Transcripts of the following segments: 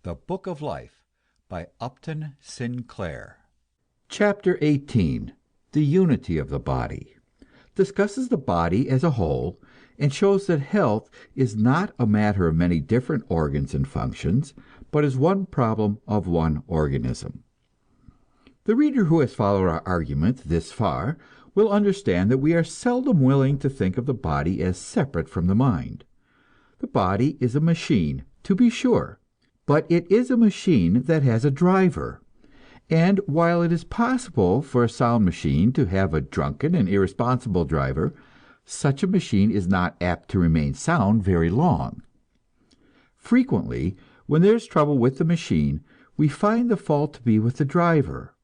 The Book of Life by Upton Sinclair. Chapter 18. The Unity of the Body discusses the body as a whole, and shows that health is not a matter of many different organs and functions, but is one problem of one organism. The reader who has followed our argument this far will understand that we are seldom willing to think of the body as separate from the mind. The body is a machine, to be sure, but it is a machine that has a driver. And while it is possible for a sound machine to have a drunken and irresponsible driver, such a machine is not apt to remain sound very long. Frequently, when there is trouble with the machine, we find the fault to be with the driver.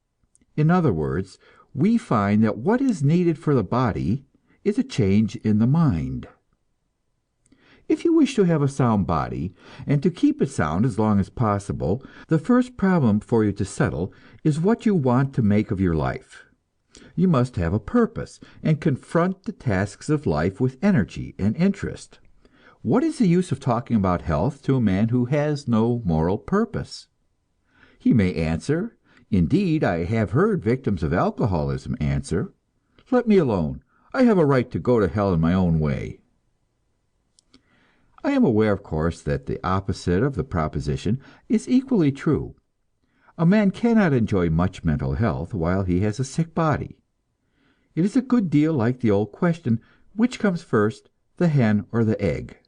In other words, we find that what is needed for the body is a change in the mind. If you wish to have a sound body, and to keep it sound as long as possible, the first problem for you to settle is what you want to make of your life. You must have a purpose, and confront the tasks of life with energy and interest. What is the use of talking about health to a man who has no moral purpose? He may answer, indeed I have heard victims of alcoholism answer, "Let me alone. I have a right to go to hell in my own way." I am aware, of course, that the opposite of the proposition is equally true. A man cannot enjoy much mental health while he has a sick body. It is a good deal like the old question, which comes first, the hen or the egg?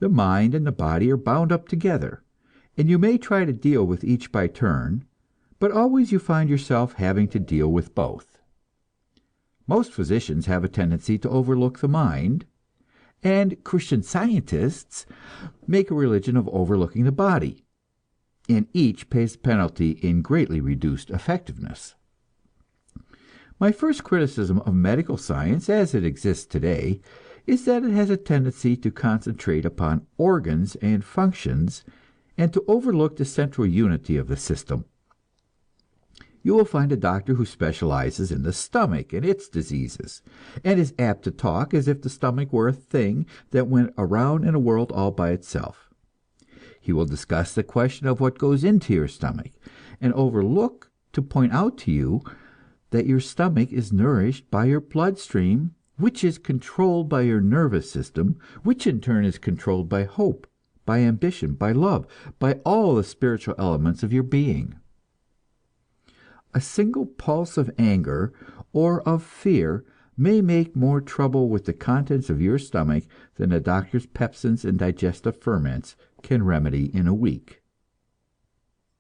The mind and the body are bound up together, and you may try to deal with each by turn, but always you find yourself having to deal with both. Most physicians have a tendency to overlook the mind, and Christian Scientists make a religion of overlooking the body, and each pays the penalty in greatly reduced effectiveness. My first criticism of medical science as it exists today is that it has a tendency to concentrate upon organs and functions, and to overlook the central unity of the system. You will find a doctor who specializes in the stomach and its diseases, and is apt to talk as if the stomach were a thing that went around in a world all by itself. He will discuss the question of what goes into your stomach, and overlook to point out to you that your stomach is nourished by your bloodstream, which is controlled by your nervous system, which in turn is controlled by hope, by ambition, by love, by all the spiritual elements of your being. A single pulse of anger or of fear may make more trouble with the contents of your stomach than a doctor's pepsins and digestive ferments can remedy in a week.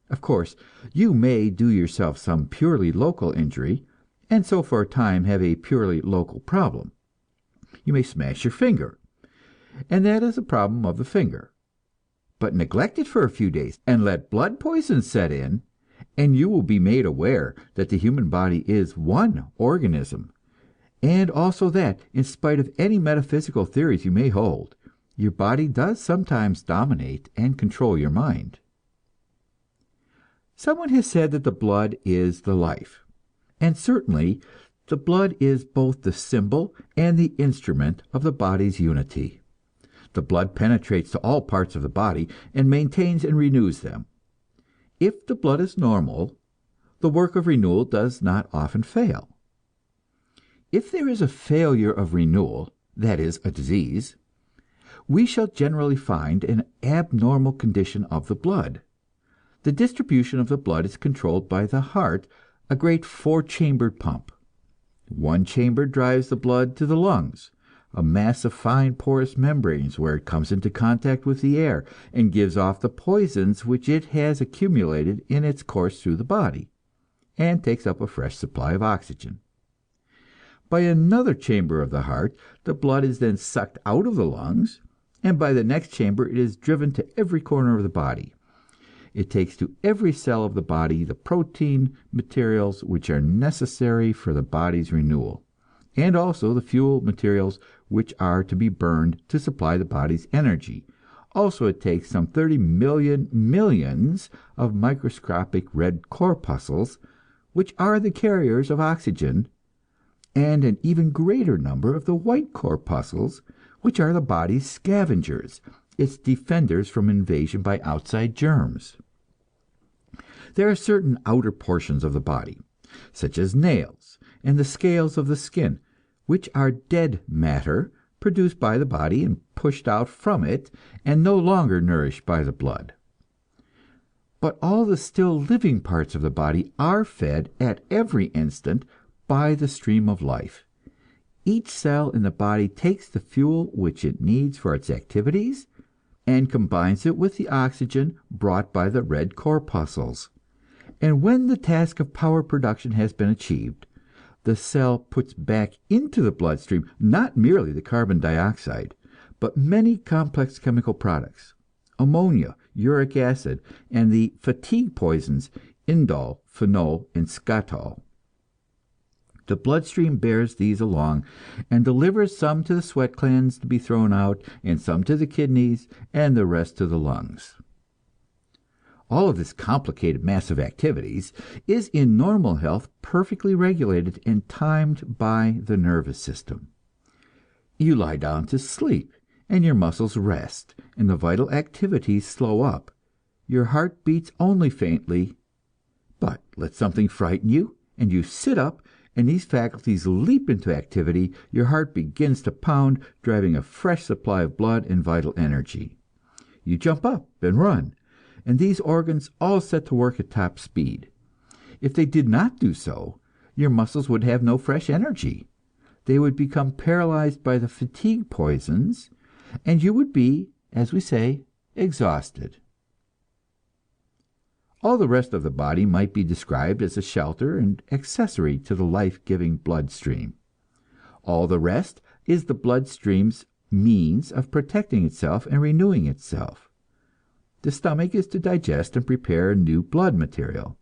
Of course, you may do yourself some purely local injury, and so for a time have a purely local problem. You may smash your finger, and that is a problem of the finger. But neglect it for a few days, and let blood poison set in, and you will be made aware that the human body is one organism, and also that, in spite of any metaphysical theories you may hold, your body does sometimes dominate and control your mind. Someone has said that the blood is the life, and certainly the blood is both the symbol and the instrument of the body's unity. The blood penetrates to all parts of the body, and maintains and renews them. If the blood is normal, the work of renewal does not often fail. If there is a failure of renewal, that is, a disease, we shall generally find an abnormal condition of the blood. The distribution of the blood is controlled by the heart, a great four-chambered pump. One chamber drives the blood to the lungs, a mass of fine porous membranes where it comes into contact with the air and gives off the poisons which it has accumulated in its course through the body, and takes up a fresh supply of oxygen. By another chamber of the heart, the blood is then sucked out of the lungs, and by the next chamber it is driven to every corner of the body. It takes to every cell of the body the protein materials which are necessary for the body's renewal, and also the fuel materials which are to be burned to supply the body's energy. Also it takes some 30 million millions of microscopic red corpuscles, which are the carriers of oxygen, and an even greater number of the white corpuscles, which are the body's scavengers, its defenders from invasion by outside germs. There are certain outer portions of the body, such as nails and the scales of the skin, which are dead matter produced by the body and pushed out from it, and no longer nourished by the blood. But all the still living parts of the body are fed at every instant by the stream of life. Each cell in the body takes the fuel which it needs for its activities, and combines it with the oxygen brought by the red corpuscles. And when the task of power production has been achieved, the cell puts back into the bloodstream not merely the carbon dioxide, but many complex chemical products, ammonia, uric acid, and the fatigue poisons indol, phenol, and skatol. The bloodstream bears these along and delivers some to the sweat glands to be thrown out, and some to the kidneys, and the rest to the lungs. All of this complicated mass of activities is in normal health perfectly regulated and timed by the nervous system. You lie down to sleep, and your muscles rest, and the vital activities slow up. Your heart beats only faintly, but let something frighten you, and you sit up, and these faculties leap into activity. Your heart begins to pound, driving a fresh supply of blood and vital energy. You jump up and run, and these organs all set to work at top speed. If they did not do so, your muscles would have no fresh energy. They would become paralyzed by the fatigue poisons, and you would be, as we say, exhausted. All the rest of the body might be described as a shelter and accessory to the life-giving bloodstream. All the rest is the bloodstream's means of protecting itself and renewing itself. The stomach is to digest and prepare new blood material.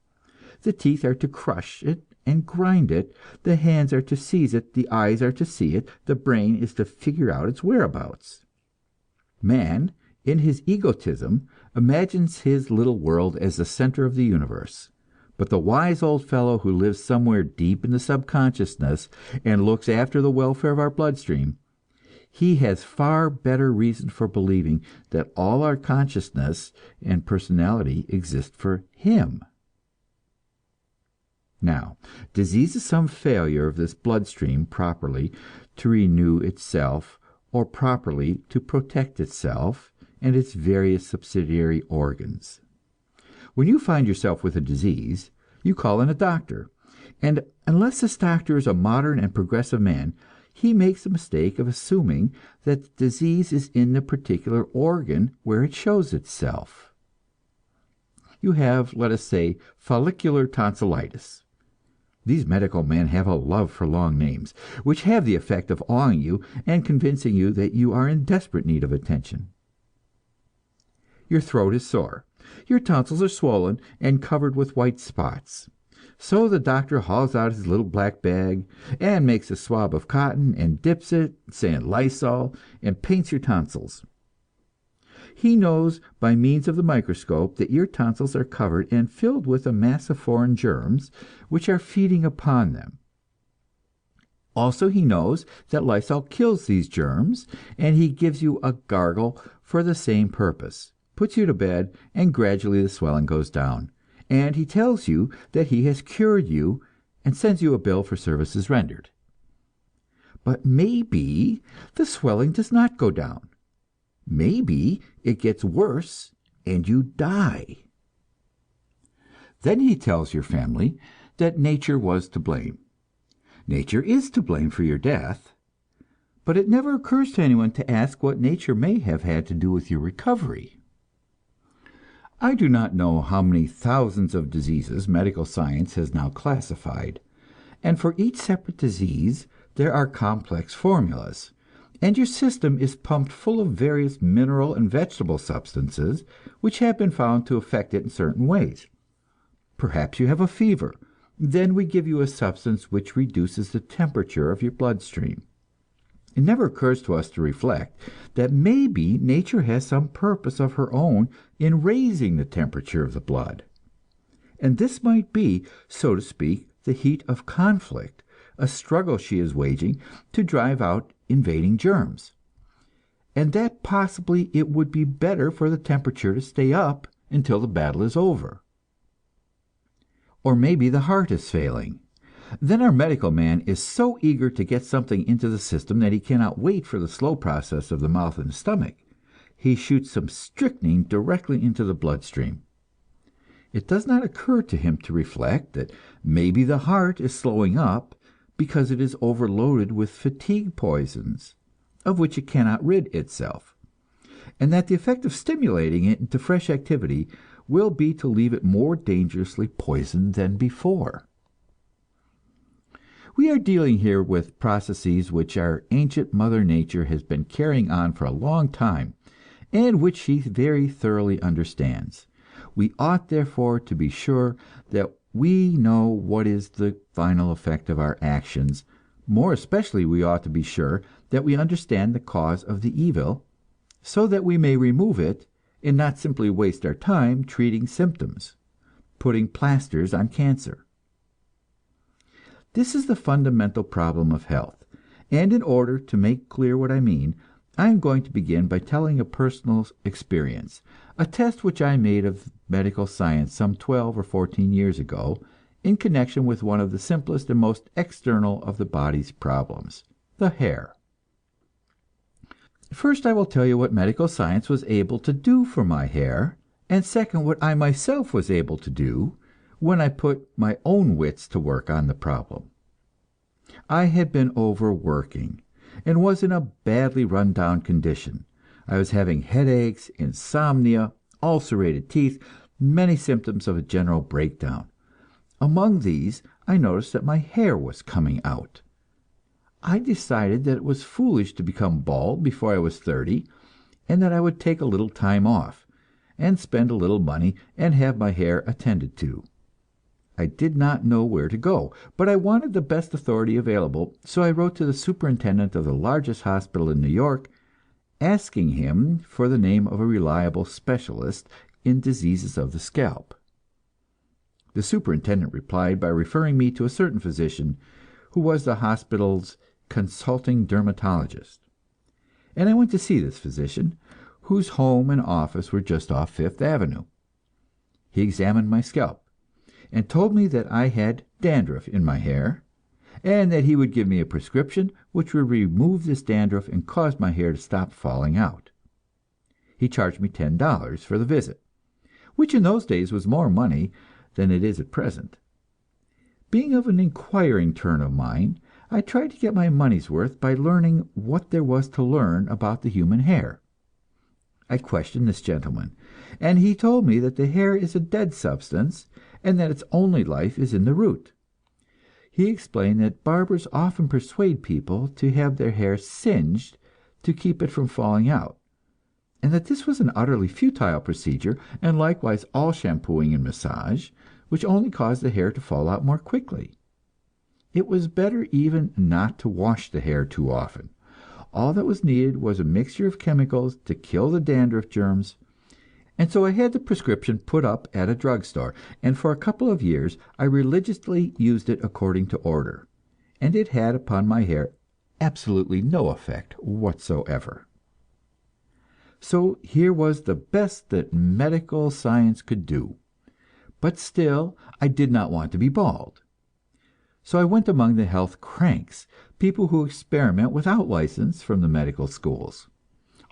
The teeth are to crush it and grind it. The hands are to seize it. The eyes are to see it. The brain is to figure out its whereabouts. Man, in his egotism, imagines his little world as the center of the universe. But the wise old fellow who lives somewhere deep in the subconsciousness and looks after the welfare of our bloodstream, he has far better reason for believing that all our consciousness and personality exist for him. Now, disease is some failure of this bloodstream properly to renew itself, or properly to protect itself and its various subsidiary organs. When you find yourself with a disease, you call in a doctor, and unless this doctor is a modern and progressive man, he makes the mistake of assuming that the disease is in the particular organ where it shows itself. You have, let us say, follicular tonsillitis. These medical men have a love for long names, which have the effect of awing you and convincing you that you are in desperate need of attention. Your throat is sore, your tonsils are swollen and covered with white spots. So the doctor hauls out his little black bag and makes a swab of cotton and dips it, say in Lysol, and paints your tonsils. He knows by means of the microscope that your tonsils are covered and filled with a mass of foreign germs which are feeding upon them. Also he knows that Lysol kills these germs, and he gives you a gargle for the same purpose, puts you to bed, and gradually the swelling goes down. And he tells you that he has cured you and sends you a bill for services rendered. But maybe the swelling does not go down. Maybe it gets worse and you die. Then he tells your family that nature was to blame. Nature is to blame for your death, but it never occurs to anyone to ask what nature may have had to do with your recovery. I do not know how many thousands of diseases medical science has now classified, and for each separate disease there are complex formulas, and your system is pumped full of various mineral and vegetable substances which have been found to affect it in certain ways. Perhaps you have a fever. Then we give you a substance which reduces the temperature of your bloodstream. It never occurs to us to reflect that maybe nature has some purpose of her own in raising the temperature of the blood. And this might be, so to speak, the heat of conflict, a struggle she is waging to drive out invading germs. and that possibly it would be better for the temperature to stay up until the battle is over. Or maybe the heart is failing. Then our medical man is so eager to get something into the system that he cannot wait for the slow process of the mouth and stomach. He shoots some strychnine directly into the bloodstream. It does not occur to him to reflect that maybe the heart is slowing up because it is overloaded with fatigue poisons, of which it cannot rid itself, and that the effect of stimulating it into fresh activity will be to leave it more dangerously poisoned than before. We are dealing here with processes which our ancient Mother Nature has been carrying on for a long time, and which she very thoroughly understands. We ought therefore to be sure that we know what is the final effect of our actions. More especially we ought to be sure that we understand the cause of the evil, so that we may remove it, and not simply waste our time treating symptoms, putting plasters on cancer. This is the fundamental problem of health, and in order to make clear what I mean, I am going to begin by telling a personal experience, a test which I made of medical science some 12 or 14 years ago, in connection with one of the simplest and most external of the body's problems, the hair. First, I will tell you what medical science was able to do for my hair, and second, what I myself was able to do when I put my own wits to work on the problem. I had been overworking, and was in a badly run-down condition. I was having headaches, insomnia, ulcerated teeth, many symptoms of a general breakdown. Among these, I noticed that my hair was coming out. I decided that it was foolish to become bald before I was 30, and that I would take a little time off, and spend a little money, and have my hair attended to. I did not know where to go, but I wanted the best authority available, so I wrote to the superintendent of the largest hospital in New York, asking him for the name of a reliable specialist in diseases of the scalp. The superintendent replied by referring me to a certain physician, who was the hospital's consulting dermatologist. And I went to see this physician, whose home and office were just off Fifth Avenue. He examined my scalp, and told me that I had dandruff in my hair, and that he would give me a prescription which would remove this dandruff and cause my hair to stop falling out. He charged me $10 for the visit, which in those days was more money than it is at present. Being of an inquiring turn of mind, I tried to get my money's worth by learning what there was to learn about the human hair. I questioned this gentleman, and he told me that the hair is a dead substance, and that its only life is in the root. He explained that barbers often persuade people to have their hair singed to keep it from falling out, and that this was an utterly futile procedure, and likewise all shampooing and massage, which only caused the hair to fall out more quickly. It was better even not to wash the hair too often. All that was needed was a mixture of chemicals to kill the dandruff germs, and so I had the prescription put up at a drugstore, and for a couple of years I religiously used it according to order, and it had upon my hair absolutely no effect whatsoever. So here was the best that medical science could do, but still I did not want to be bald. So I went among the health cranks, people who experiment without license from the medical schools.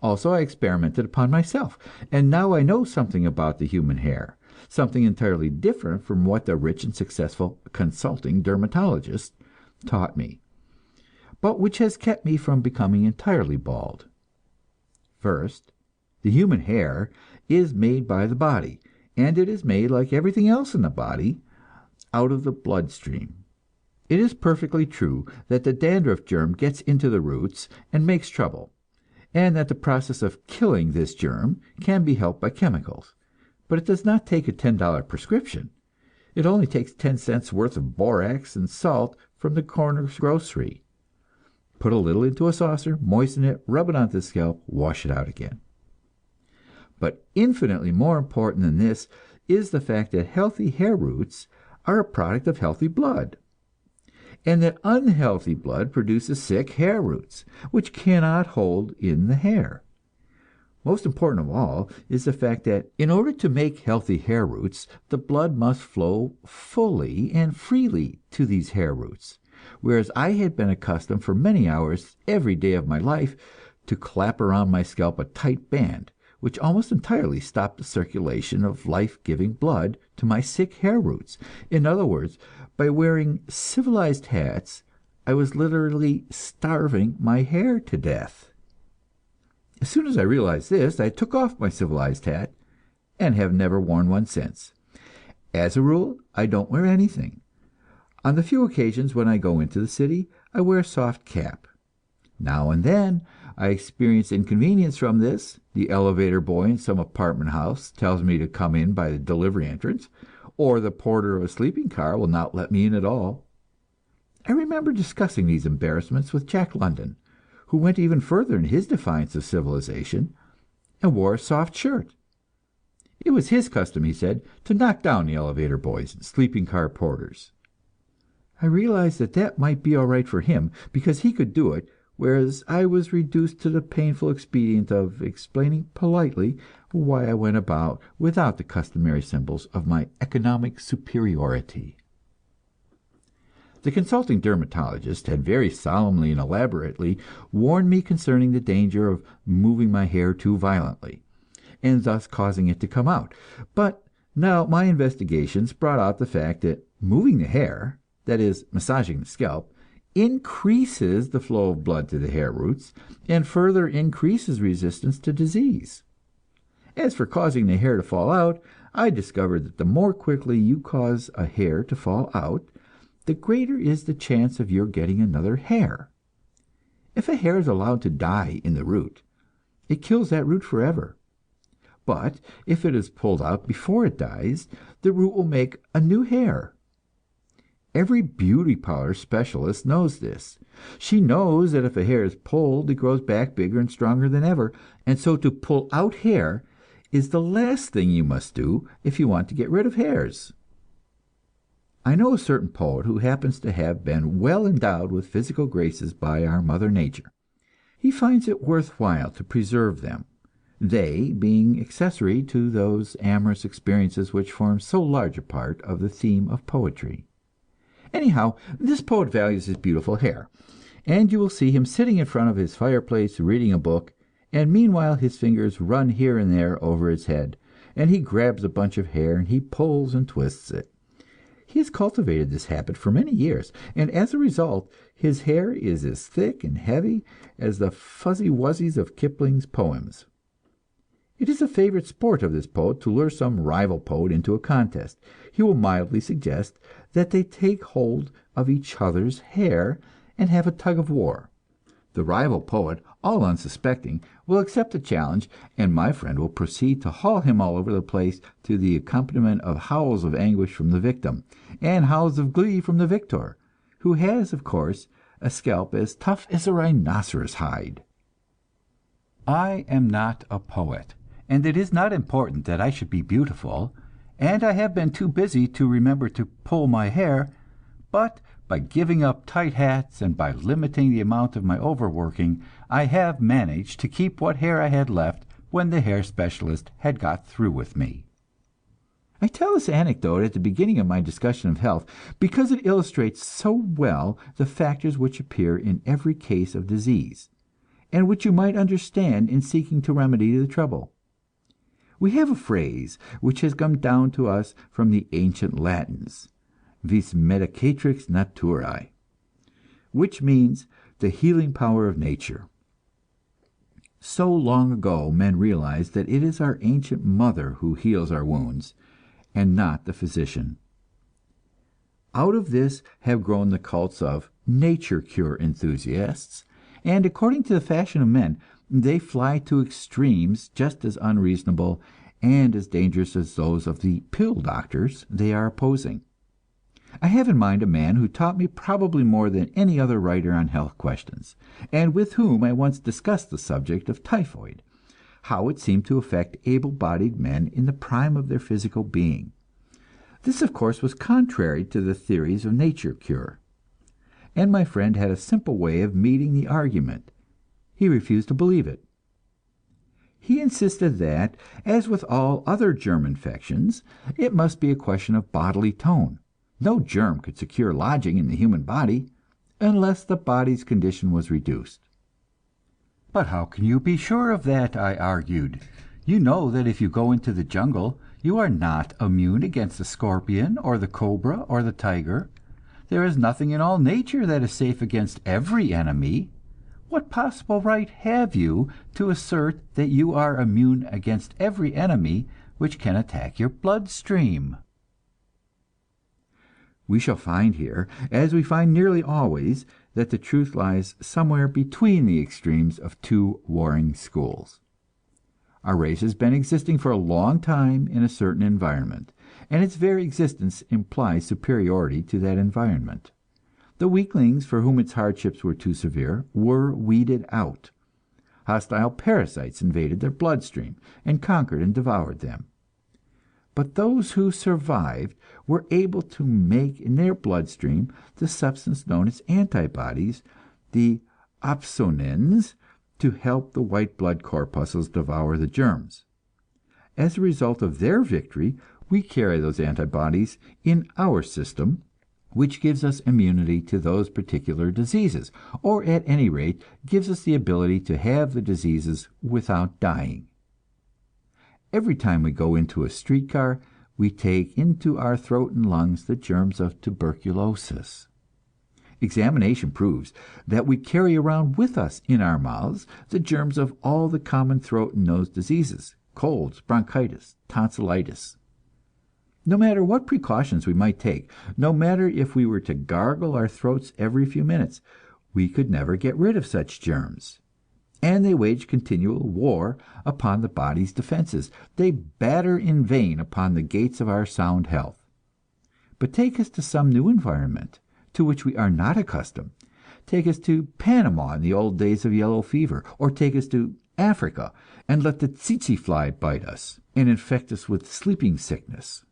Also, I experimented upon myself, and now I know something about the human hair, something entirely different from what the rich and successful consulting dermatologist taught me, but which has kept me from becoming entirely bald. First, the human hair is made by the body, and it is made, like everything else in the body, out of the bloodstream. It is perfectly true that the dandruff germ gets into the roots and makes trouble, and that the process of killing this germ can be helped by chemicals. But it does not take a $10 prescription. It only takes 10 cents worth of borax and salt from the corner grocery. Put a little into a saucer, moisten it, rub it onto the scalp, wash it out again. But infinitely more important than this is the fact that healthy hair roots are a product of healthy blood, and that unhealthy blood produces sick hair roots, which cannot hold in the hair. Most important of all is the fact that in order to make healthy hair roots, the blood must flow fully and freely to these hair roots, whereas I had been accustomed for many hours every day of my life to clap around my scalp a tight band, which almost entirely stopped the circulation of life-giving blood to my sick hair roots. In other words, by wearing civilized hats, I was literally starving my hair to death. As soon as I realized this, I took off my civilized hat and have never worn one since. As a rule, I don't wear anything. On the few occasions when I go into the city, I wear a soft cap. Now and then, I experience inconvenience from this. The elevator boy in some apartment house tells me to come in by the delivery entrance, or the porter of a sleeping car will not let me in at all. I remember discussing these embarrassments with Jack London, who went even further in his defiance of civilization, and wore a soft shirt. It was his custom, he said, to knock down the elevator boys and sleeping car porters. I realized that that might be all right for him, because he could do it, whereas I was reduced to the painful expedient of explaining politely why I went about without the customary symbols of my economic superiority. The consulting dermatologist had very solemnly and elaborately warned me concerning the danger of moving my hair too violently, and thus causing it to come out. But now my investigations brought out the fact that moving the hair, that is, massaging the scalp, increases the flow of blood to the hair roots, and further increases resistance to disease. As for causing the hair to fall out, I discovered that the more quickly you cause a hair to fall out, the greater is the chance of your getting another hair. If a hair is allowed to die in the root, it kills that root forever. But if it is pulled out before it dies, the root will make a new hair. Every beauty parlor specialist knows this. She knows that if a hair is pulled, it grows back bigger and stronger than ever, and so to pull out hair is the last thing you must do if you want to get rid of hairs. I know a certain poet who happens to have been well endowed with physical graces by our Mother Nature. He finds it worthwhile to preserve them, they being accessory to those amorous experiences which form so large a part of the theme of poetry. Anyhow, this poet values his beautiful hair, and you will see him sitting in front of his fireplace reading a book, and meanwhile his fingers run here and there over his head, and he grabs a bunch of hair and he pulls and twists it. He has cultivated this habit for many years, and as a result his hair is as thick and heavy as the fuzzy wuzzies of Kipling's poems. It is a favorite sport of this poet to lure some rival poet into a contest. He will mildly suggest that they take hold of each other's hair and have a tug of war. The rival poet, all unsuspecting, will accept the challenge, and my friend will proceed to haul him all over the place to the accompaniment of howls of anguish from the victim, and howls of glee from the victor, who has, of course, a scalp as tough as a rhinoceros hide. I am not a poet, and it is not important that I should be beautiful, and I have been too busy to remember to pull my hair, but by giving up tight hats and by limiting the amount of my overworking, I have managed to keep what hair I had left when the hair specialist had got through with me. I tell this anecdote at the beginning of my discussion of health because it illustrates so well the factors which appear in every case of disease, and which you might understand in seeking to remedy the trouble. We have a phrase which has come down to us from the ancient Latins, vis medicatrix naturae, which means the healing power of nature. So long ago men realized that it is our ancient mother who heals our wounds, and not the physician. Out of this have grown the cults of nature cure enthusiasts, and according to the fashion of men, they fly to extremes just as unreasonable and as dangerous as those of the pill doctors they are opposing. I have in mind a man who taught me probably more than any other writer on health questions, and with whom I once discussed the subject of typhoid, how it seemed to affect able-bodied men in the prime of their physical being. This, of course, was contrary to the theories of nature cure, and my friend had a simple way of meeting the argument. He refused to believe it. He insisted that, as with all other germ infections, it must be a question of bodily tone. No germ could secure lodging in the human body unless the body's condition was reduced. But how can you be sure of that? I argued. You know that if you go into the jungle, you are not immune against the scorpion or the cobra or the tiger. There is nothing in all nature that is safe against every enemy. What possible right have you to assert that you are immune against every enemy which can attack your bloodstream? We shall find here, as we find nearly always, that the truth lies somewhere between the extremes of two warring schools. Our race has been existing for a long time in a certain environment, and its very existence implies superiority to that environment. The weaklings for whom its hardships were too severe were weeded out. Hostile parasites invaded their bloodstream and conquered and devoured them. But those who survived were able to make in their bloodstream the substance known as antibodies, the opsonins, to help the white blood corpuscles devour the germs. As a result of their victory, we carry those antibodies in our system, which gives us immunity to those particular diseases, or at any rate gives us the ability to have the diseases without dying. Every time we go into a streetcar, we take into our throat and lungs the germs of tuberculosis. Examination proves that we carry around with us in our mouths the germs of all the common throat and nose diseases, colds, bronchitis, tonsillitis. No matter what precautions we might take, no matter if we were to gargle our throats every few minutes, we could never get rid of such germs. And they wage continual war upon the body's defenses. They batter in vain upon the gates of our sound health. But take us to some new environment to which we are not accustomed. Take us to Panama in the old days of yellow fever, or take us to Africa and let the tsetse fly bite us and infect us with sleeping sickness.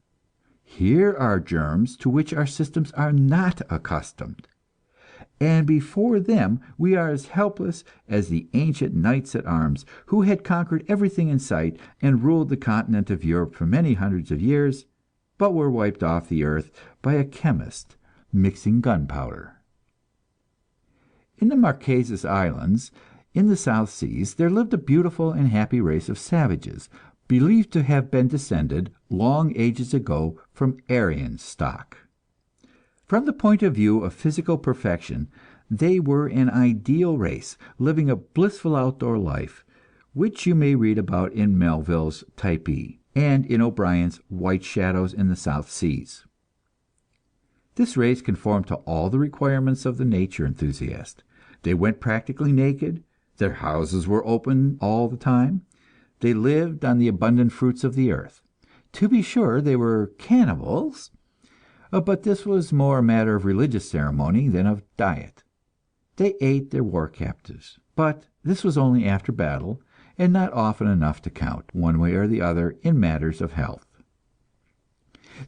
Here are germs to which our systems are not accustomed, and before them we are as helpless as the ancient knights at arms who had conquered everything in sight and ruled the continent of Europe for many hundreds of years, but were wiped off the earth by a chemist mixing gunpowder. In the Marquesas Islands, in the South Seas, there lived a beautiful and happy race of savages, believed to have been descended long ages ago from Aryan stock. From the point of view of physical perfection, they were an ideal race, living a blissful outdoor life, which you may read about in Melville's Typee, and in O'Brien's White Shadows in the South Seas. This race conformed to all the requirements of the nature enthusiast. They went practically naked, their houses were open all the time, they lived on the abundant fruits of the earth. To be sure, they were cannibals, but this was more a matter of religious ceremony than of diet. They ate their war captives, but this was only after battle, and not often enough to count, one way or the other, in matters of health.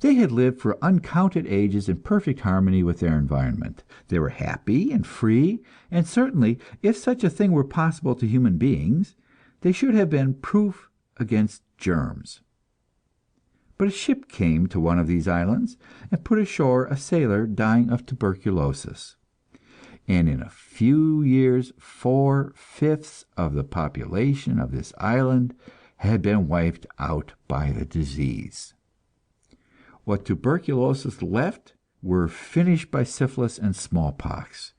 They had lived for uncounted ages in perfect harmony with their environment. They were happy and free, and certainly, if such a thing were possible to human beings, they should have been proof against germs. But a ship came to one of these islands and put ashore a sailor dying of tuberculosis, and in a few years 4/5 of the population of this island had been wiped out by the disease. What tuberculosis left were finished by syphilis and smallpox,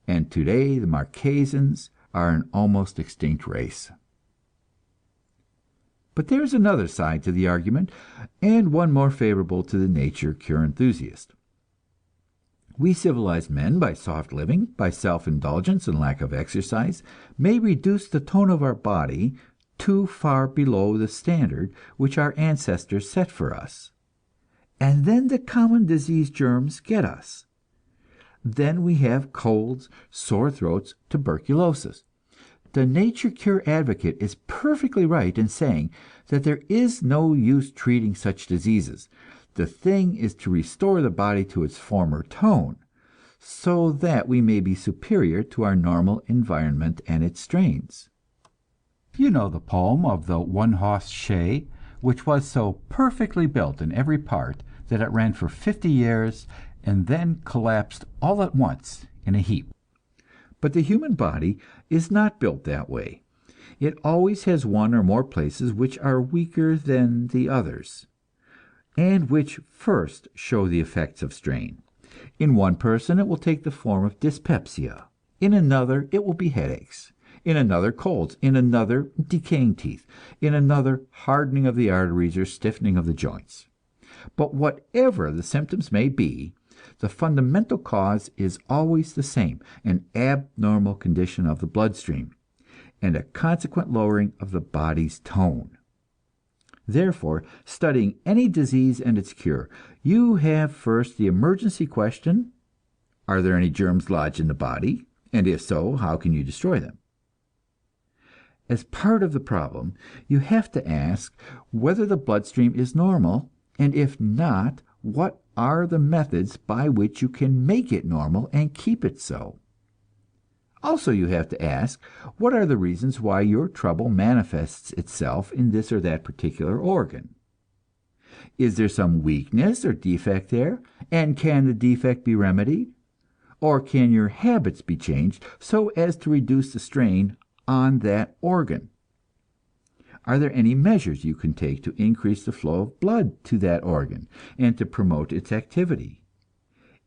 and today the Marquesans are an almost extinct race. But there is another side to the argument, and one more favorable to the nature cure enthusiast. We civilized men, by soft living, by self-indulgence and lack of exercise, may reduce the tone of our body too far below the standard which our ancestors set for us. And then the common disease germs get us. Then we have colds, sore throats, tuberculosis. The nature cure advocate is perfectly right in saying that there is no use treating such diseases. The thing is to restore the body to its former tone, so that we may be superior to our normal environment and its strains. You know the poem of the one-hoss shay, which was so perfectly built in every part that it ran for 50 years and then collapsed all at once in a heap. But the human body is not built that way. It always has one or more places which are weaker than the others, and which first show the effects of strain. In one person it will take the form of dyspepsia, in another it will be headaches, in another colds, in another decaying teeth, in another hardening of the arteries or stiffening of the joints. But whatever the symptoms may be, the fundamental cause is always the same: an abnormal condition of the bloodstream, and a consequent lowering of the body's tone. Therefore, studying any disease and its cure, you have first the emergency question: are there any germs lodged in the body? And if so, how can you destroy them? As part of the problem, you have to ask whether the bloodstream is normal, and if not, what are the methods by which you can make it normal and keep it so? Also, you have to ask, what are the reasons why your trouble manifests itself in this or that particular organ? Is there some weakness or defect there, and can the defect be remedied? Or can your habits be changed so as to reduce the strain on that organ? Are there any measures you can take to increase the flow of blood to that organ and to promote its activity?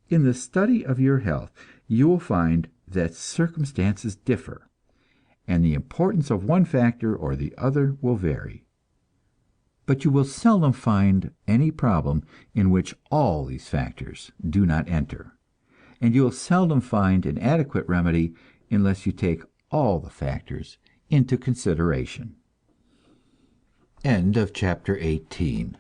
In the study of your health, you will find that circumstances differ, and the importance of one factor or the other will vary. But you will seldom find any problem in which all these factors do not enter, and you will seldom find an adequate remedy unless you take all the factors into consideration. End of chapter 18.